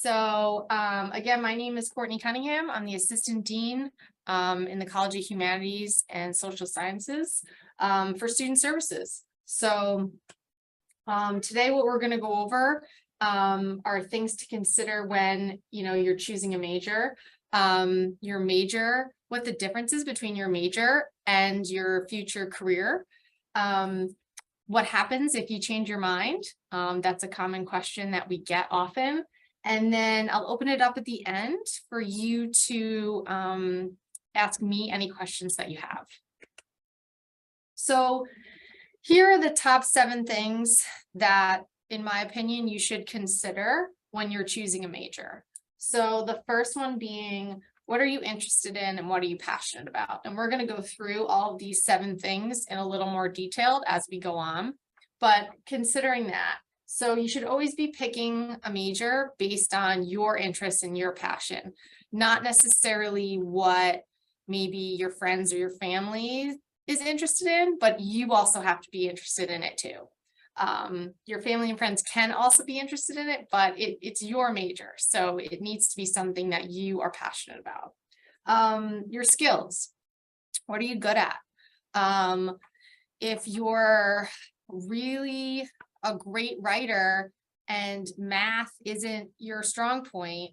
Again, my name is Courtney Cunningham. I'm the Assistant Dean in the College of Humanities and Social Sciences for Student Services. Today what we're going to go over are things to consider when you're choosing a major. Your major, what the difference is between your major and your future career. What happens if you change your mind? That's a common question that we get often. And then I'll open it up at the end for you to ask me any questions that you have. So here are the top 7 things that, in my opinion, you should consider when you're choosing a major. So the first one being, what are you interested in and what are you passionate about? And we're going to go through all of these 7 things in a little more detailed as we go on. But considering that, so you should always be picking a major based on your interests and your passion, not necessarily what maybe your friends or your family is interested in, but you also have to be interested in it too. Your family and friends can also be interested in it, but it's your major. So it needs to be something that you are passionate about. Your skills, what are you good at? If you're really a great writer and math isn't your strong point,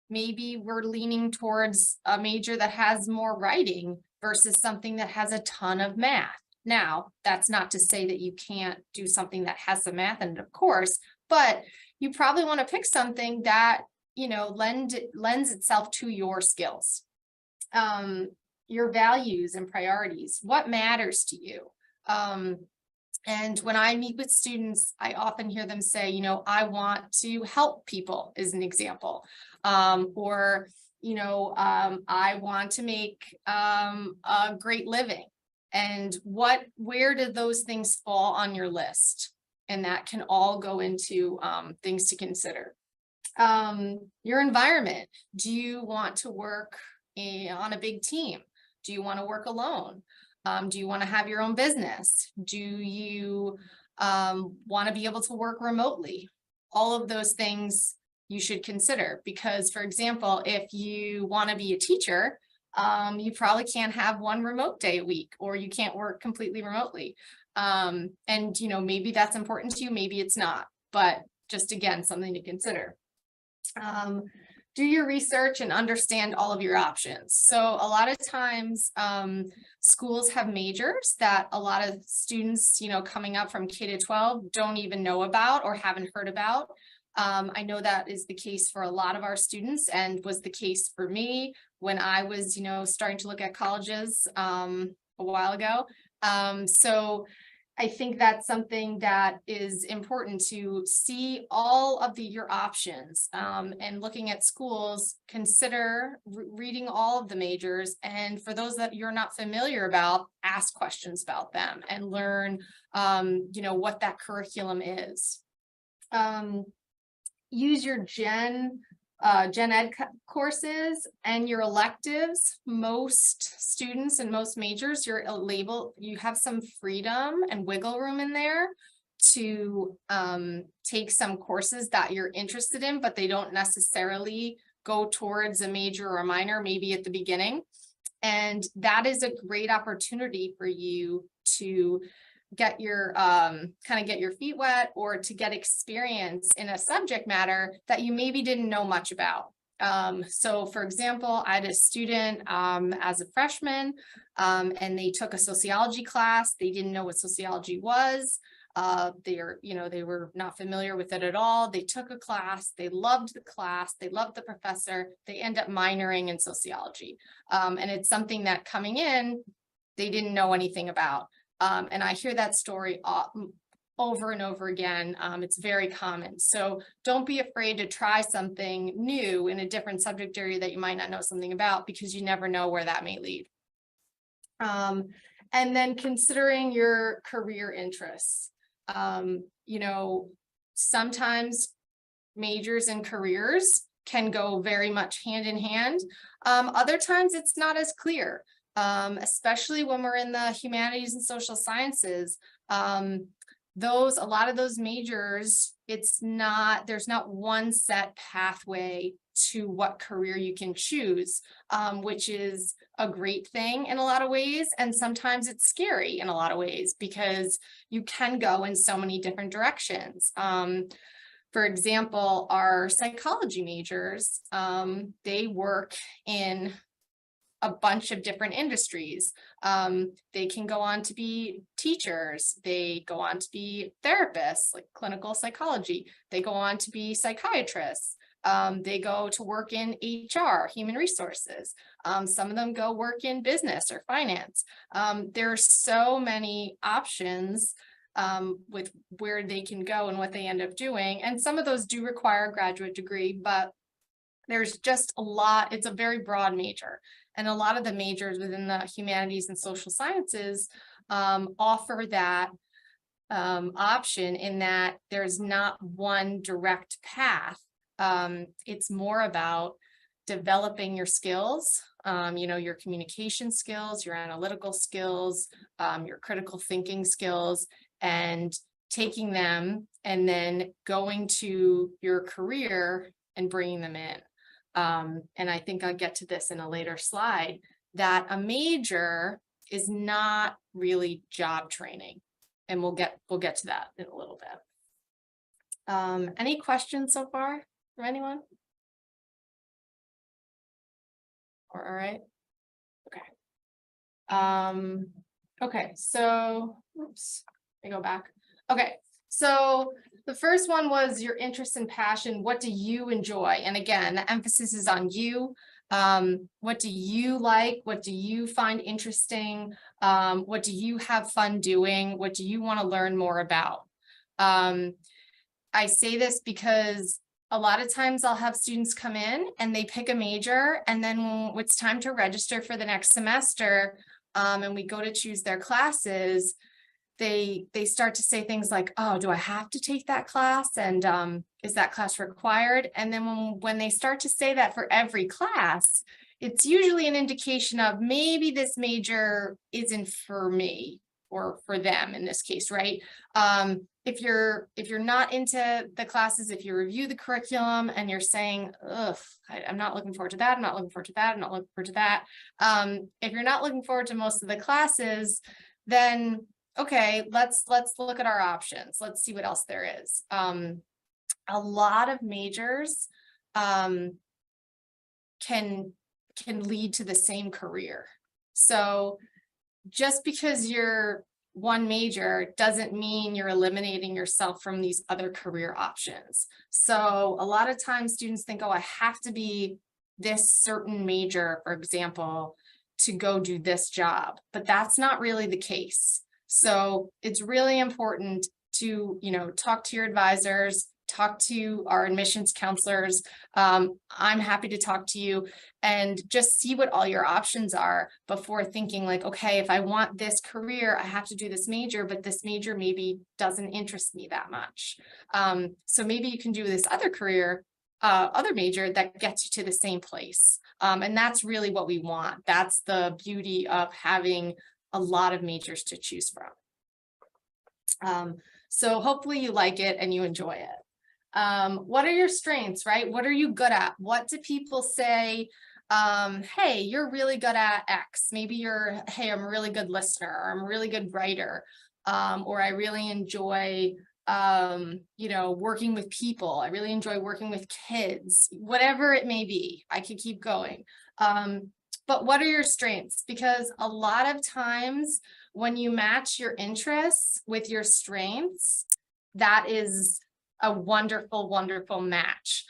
maybe we're leaning towards a major that has more writing versus something that has a ton of math. Now, that's not to say that you can't do something that has some math in it, of course, but you probably want to pick something that, lends itself to your skills. Your values and priorities, what matters to you? And when I meet with students, I often hear them say, I want to help people, as an example, or I want to make a great living. And where do those things fall on your list? And that can all go into things to consider. Your environment. Do you want to work on a big team? Do you want to work alone? Do you want to have your own business? Do you want to be able to work remotely? All of those things you should consider, because, for example, if you want to be a teacher, you probably can't have one remote day a week, or you can't work completely remotely. And maybe that's important to you, maybe it's not, but just, again, something to consider. Do your research and understand all of your options. So a lot of times schools have majors that a lot of students, coming up from K to 12 don't even know about or haven't heard about. I know that is the case for a lot of our students, and was the case for me when I was, starting to look at colleges a while ago. So I think that's something that is important, to see all of your options, and looking at schools, consider reading all of the majors. And for those that you're not familiar about, ask questions about them and learn, what that curriculum is. Use your gen ed courses and your electives. Most students and most majors, you have some freedom and wiggle room in there to take some courses that you're interested in, but they don't necessarily go towards a major or a minor, maybe at the beginning. And that is a great opportunity for you to get your get your feet wet, or to get experience in a subject matter that you maybe didn't know much about. So for example, I had a student as a freshman, and they took a sociology class. They didn't know what sociology was. They were not familiar with it at all. They took a class, they loved the class, they loved the professor, they end up minoring in sociology. And it's something that, coming in, they didn't know anything about. And I hear that story over and over again. It's very common. So don't be afraid to try something new in a different subject area that you might not know something about, because you never know where that may lead. And then considering your career interests. Sometimes majors and careers can go very much hand in hand. Other times it's not as clear. Especially when we're in the humanities and social sciences, a lot of those majors, there's not one set pathway to what career you can choose, which is a great thing in a lot of ways. And sometimes it's scary in a lot of ways because you can go in so many different directions. For example, our psychology majors, they work in a bunch of different industries. They can go on to be teachers. They go on to be therapists, like clinical psychology. They go on to be psychiatrists. They go to work in HR, human resources. Some of them go work in business or finance. There are so many options with where they can go and what they end up doing. And some of those do require a graduate degree, but there's just a lot. It's a very broad major. And a lot of the majors within the humanities and social sciences offer that option in that there's not one direct path. It's more about developing your skills, your communication skills, your analytical skills, your critical thinking skills, and taking them and then going to your career and bringing them in. And I think I'll get to this in a later slide, that a major is not really job training. And we'll get to that in a little bit. Any questions so far from anyone? All right. Okay. Okay, so oops, let me go back. Okay, so the first one was your interest and passion. What do you enjoy? And again, the emphasis is on you. What do you like? What do you find interesting? What do you have fun doing? What do you want to learn more about? I say this because a lot of times I'll have students come in and they pick a major, and then when it's time to register for the next semester, and we go to choose their classes, they start to say things like, oh, do I have to take that class? And is that class required? And then when they start to say that for every class, it's usually an indication of maybe this major isn't for me or for them in this case, right? If you're not into the classes, if you review the curriculum and you're saying, ugh, I'm not looking forward to that, I'm not looking forward to that, I'm not looking forward to that. If you're not looking forward to most of the classes, then okay, let's look at our options. Let's see what else there is. A lot of majors can lead to the same career. So just because you're one major doesn't mean you're eliminating yourself from these other career options. So a lot of times students think, oh, I have to be this certain major, for example, to go do this job, but that's not really the case. So it's really important to, talk to your advisors, talk to our admissions counselors. I'm happy to talk to you and just see what all your options are before thinking like, okay, if I want this career, I have to do this major, but this major maybe doesn't interest me that much. So maybe you can do this other career, other major that gets you to the same place. And that's really what we want. That's the beauty of having a lot of majors to choose from. So hopefully you like it and you enjoy it. What are your strengths, right? What are you good at? What do people say? Hey, you're really good at X. Maybe hey, I'm a really good listener, or I'm a really good writer, or I really enjoy, working with people. I really enjoy working with kids, whatever it may be. I could keep going. But what are your strengths? Because a lot of times when you match your interests with your strengths, that is a wonderful, wonderful match.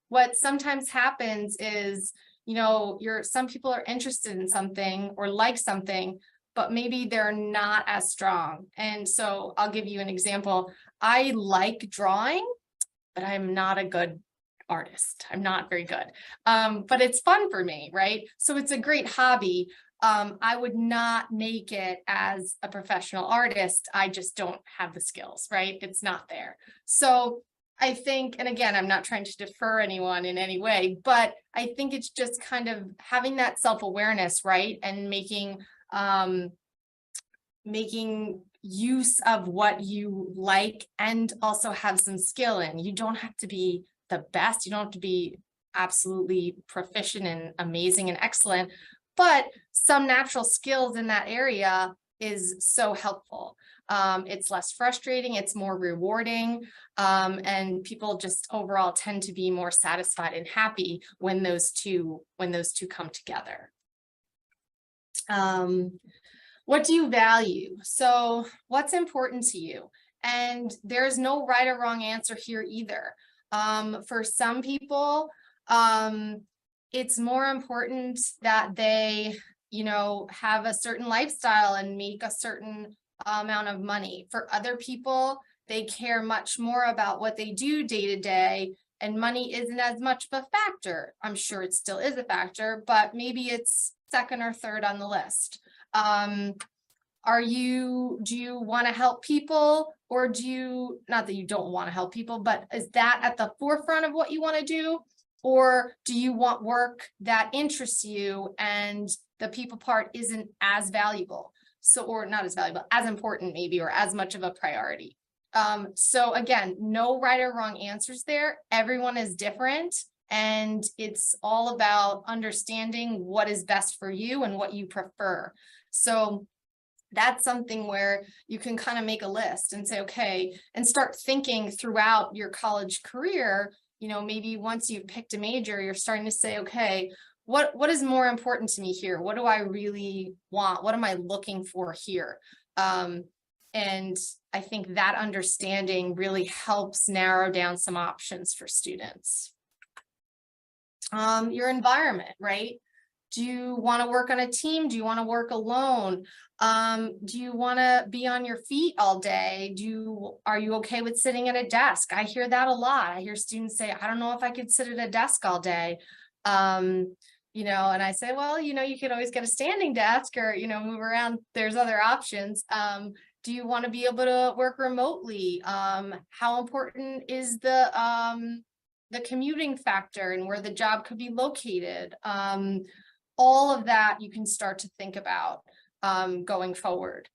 What sometimes happens is, some people are interested in something or like something, but maybe they're not as strong. And so I'll give you an example. I like drawing, but I'm not a good artist. I'm not very good, but it's fun for me, right? So it's a great hobby. I would not make it as a professional artist. I just don't have the skills, right? It's not there. So I think, and again, I'm not trying to defer anyone in any way, but I think it's just kind of having that self-awareness, right? And making use of what you like and also have some skill in. You don't have to be the best. You don't have to be absolutely proficient and amazing and excellent, but some natural skills in that area is so helpful. It's less frustrating, it's more rewarding, and people just overall tend to be more satisfied and happy when those two come together. What do you value? So what's important to you? And there's no right or wrong answer here either. For some people, it's more important that they, have a certain lifestyle and make a certain amount of money. For other people, they care much more about what they do day to day, and money isn't as much of a factor. I'm sure it still is a factor, but maybe it's second or third on the list. Do you want to help people, or not that you don't want to help people, but is that at the forefront of what you want to do? Or do you want work that interests you and the people part isn't as valuable? So, or not as valuable, as important maybe, or as much of a priority. So again, no right or wrong answers there. Everyone is different, and it's all about understanding what is best for you and what you prefer. So that's something where you can kind of make a list and say, okay, and start thinking throughout your college career. Maybe once you've picked a major, you're starting to say, okay, what is more important to me here? What do I really want? What am I looking for here? And I think that understanding really helps narrow down some options for students. Your environment, right? Do you want to work on a team? Do you want to work alone? Do you want to be on your feet all day? Are you okay with sitting at a desk? I hear that a lot. I hear students say, I don't know if I could sit at a desk all day. And I say, well, you could always get a standing desk or, move around. There's other options. Do you want to be able to work remotely? How important is the commuting factor and where the job could be located? All of that you can start to think about going forward.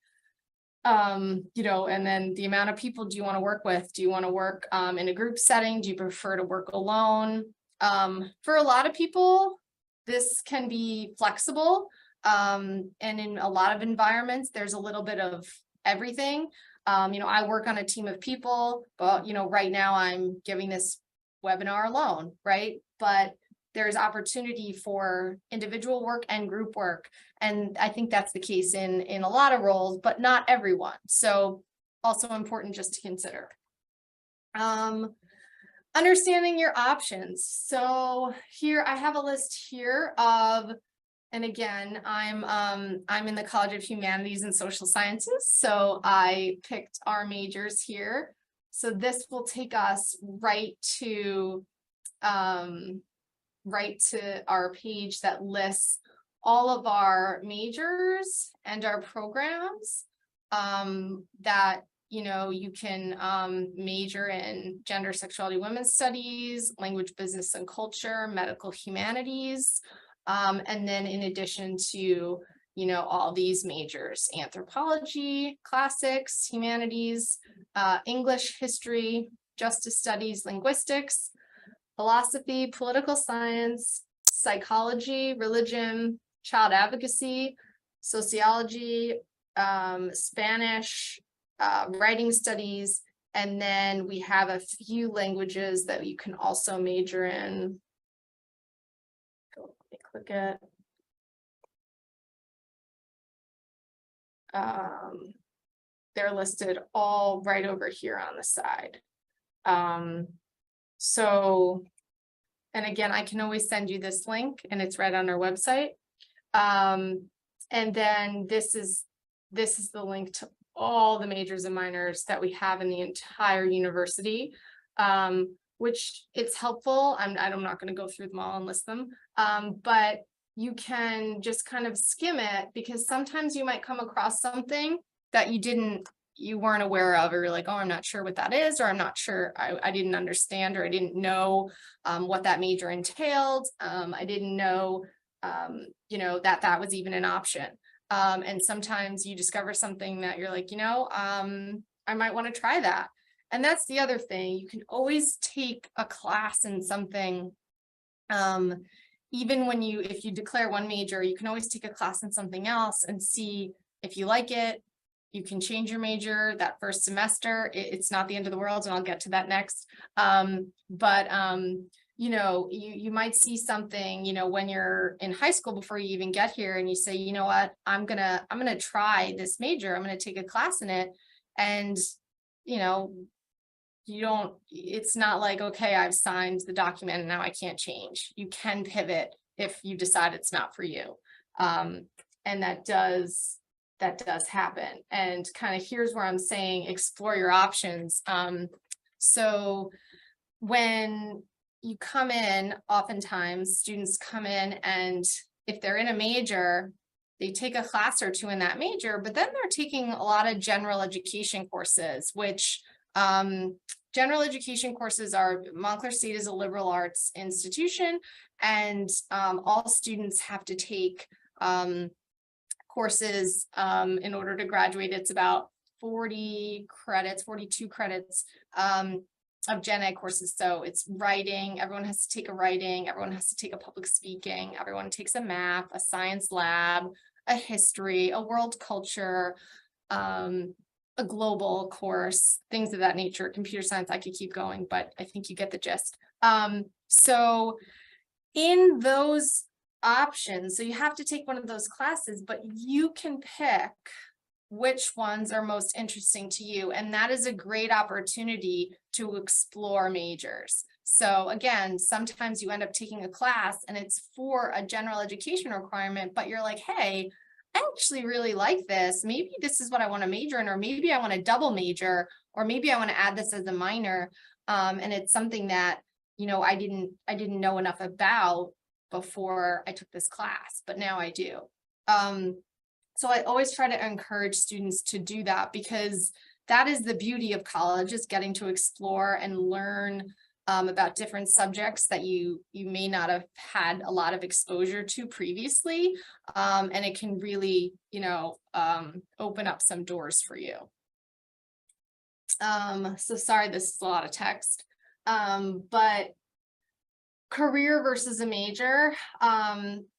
And then the amount of people do you want to work with? Do you want to work in a group setting? Do you prefer to work alone? For a lot of people, this can be flexible. And in a lot of environments, there's a little bit of everything. I work on a team of people, but, right now I'm giving this webinar alone, right? But there's opportunity for individual work and group work. And I think that's the case in a lot of roles, but not everyone. So also important just to consider. Understanding your options. So here I have a list here of, and again, I'm in the College of Humanities and Social Sciences. So I picked our majors here. So this will take us right to our page that lists all of our majors and our programs that you can major in gender, sexuality, women's studies, language, business and culture, medical humanities, and then in addition to all these majors: anthropology, classics, humanities, English, history, justice studies, linguistics, philosophy, political science, psychology, religion, child advocacy, sociology, Spanish, writing studies, and then we have a few languages that you can also major in. Let me click it. They're listed all right over here on the side. So, and again, I can always send you this link, and it's right on our website. And then this is the link to all the majors and minors that we have in the entire university, which it's helpful. I'm not going to go through them all and list them, but you can just kind of skim it, because sometimes you might come across something that you weren't aware of, or you're like, oh, I'm not sure what that is, or I'm not sure, I didn't understand, or I didn't know what that major entailed. I didn't know, that was even an option. And sometimes you discover something that you're like, I might want to try that. And that's the other thing. You can always take a class in something. Even if you declare one major, you can always take a class in something else and see if you like it. You can change your major that first semester. It's not the end of the world, and I'll get to that next. You might see something, when you're in high school before you even get here, and you say, you know what, I'm gonna try this major. I'm gonna take a class in it, and it's not like, okay, I've signed the document and now I can't change. You can pivot if you decide it's not for you. And that does happen. And kind of here's where I'm saying explore your options. So when you come in, oftentimes students come in, and if they're in a major, they take a class or two in that major, but then they're taking a lot of general education courses, which general education courses are, Montclair State is a liberal arts institution, and all students have to take courses in order to graduate. It's about 42 credits of gen ed courses. So it's writing, everyone has to take a writing, everyone has to take a public speaking, everyone takes a math, a science lab, a history, a world culture, a global course, things of that nature, computer science. I could keep going, but I think you get the gist. So in those options, so you have to take one of those classes, but you can pick which ones are most interesting to you. And that is a great opportunity to explore majors. So again, sometimes you end up taking a class and it's for a general education requirement, but you're like, hey, I actually really like this. Maybe this is what I want to major in, or maybe I want to double major, or maybe I want to add this as a minor. And it's something that, I didn't know enough about before I took this class, but now I do. So I always try to encourage students to do that, because that is the beauty of college, is getting to explore and learn about different subjects that you may not have had a lot of exposure to previously. And it can really, open up some doors for you. So sorry, this is a lot of text, but career versus a major.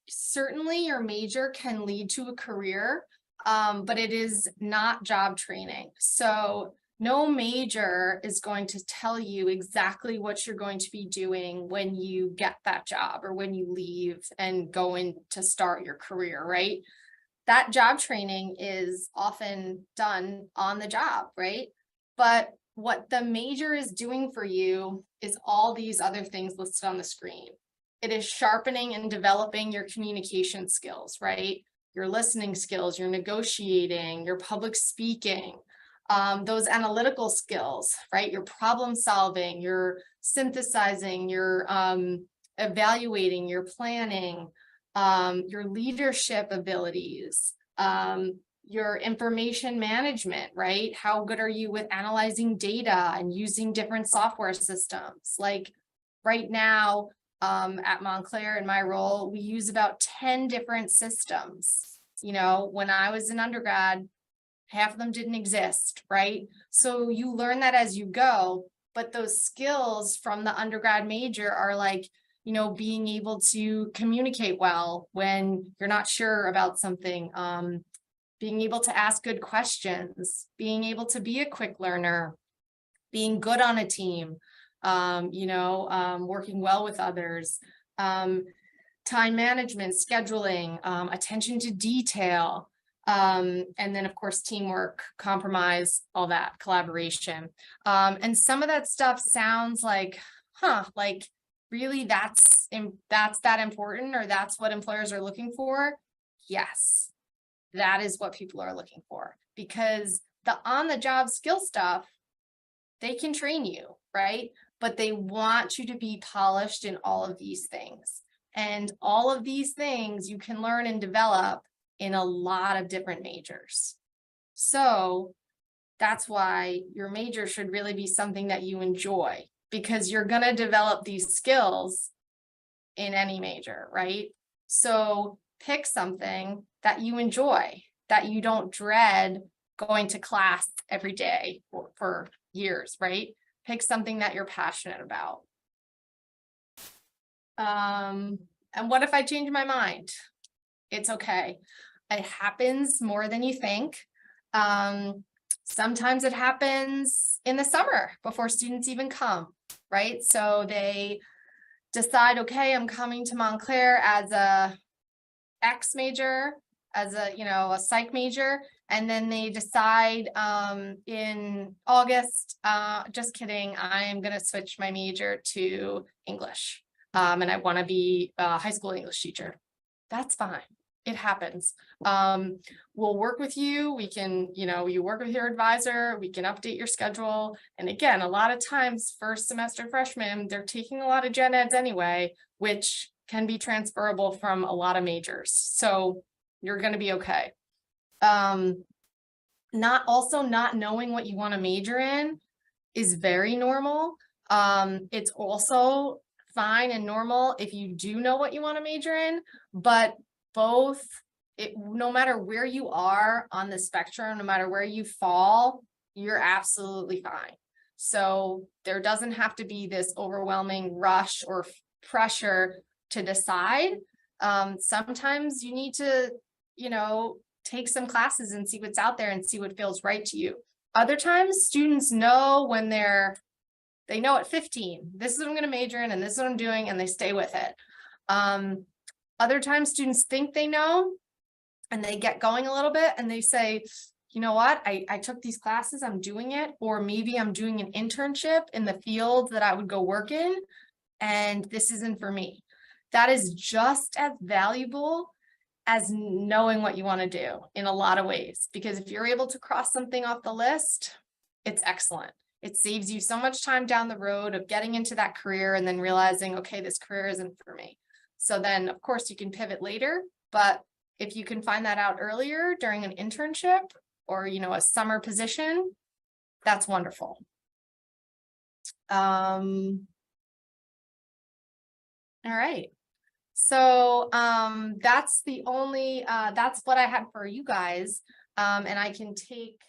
Certainly your major can lead to a career, but it is not job training. So no major is going to tell you exactly what you're going to be doing when you get that job, or when you leave and go in to start your career, right? That job training is often done on the job, right? But what the major is doing for you is all these other things listed on the screen. It is sharpening and developing your communication skills, right? Your listening skills, your negotiating, your public speaking, those analytical skills, right? Your problem solving, your synthesizing, your evaluating, your planning, your leadership abilities, your information management, right? How good are you with analyzing data and using different software systems? Like right now at Montclair, in my role, we use about 10 different systems. When I was an undergrad, half of them didn't exist, right? So you learn that as you go, but those skills from the undergrad major are like, being able to communicate well when you're not sure about something, being able to ask good questions, being able to be a quick learner, being good on a team, working well with others, time management, scheduling, attention to detail, and then of course, teamwork, compromise, all that, collaboration. And some of that stuff sounds like, like really that's that important, or that's what employers are looking for. Yes, that is what people are looking for, because the on-the-job skill stuff, they can train you, right? But they want you to be polished in all of these things. And all of these things you can learn and develop in a lot of different majors. So that's why your major should really be something that you enjoy, because you're going to develop these skills in any major, right? So pick something that you enjoy, that you don't dread going to class every day for years, right? Pick something that you're passionate about. And what if I change my mind? It's okay. It happens more than you think. Sometimes it happens in the summer before students even come, right? So they decide, okay, I'm coming to Montclair as a X major, as a, a psych major, and then they decide in August, just kidding, I am going to switch my major to English, and I want to be a high school English teacher. That's fine. It happens. We'll work with you. We can, you work with your advisor, we can update your schedule. And again, a lot of times, first semester freshmen, they're taking a lot of gen eds anyway, which can be transferable from a lot of majors. So you're going to be okay. Not knowing what you want to major in is very normal. It's also fine and normal if you do know what you want to major in, but no matter where you are on the spectrum, no matter where you fall, you're absolutely fine. So there doesn't have to be this overwhelming rush or pressure to decide. Sometimes you need to, take some classes and see what's out there and see what feels right to you. Other times students know when they know at 15, this is what I'm going to major in and this is what I'm doing, and they stay with it. Other times students think they know and they get going a little bit and they say, you know what, I took these classes, I'm doing it, or maybe I'm doing an internship in the field that I would go work in, and this isn't for me. That is just as valuable as knowing what you want to do in a lot of ways, because if you're able to cross something off the list, it's excellent. It saves you so much time down the road of getting into that career and then realizing, okay, this career isn't for me. So then, of course, you can pivot later, but if you can find that out earlier during an internship or, a summer position, that's wonderful. All right. So that's what I had for you guys. And I can take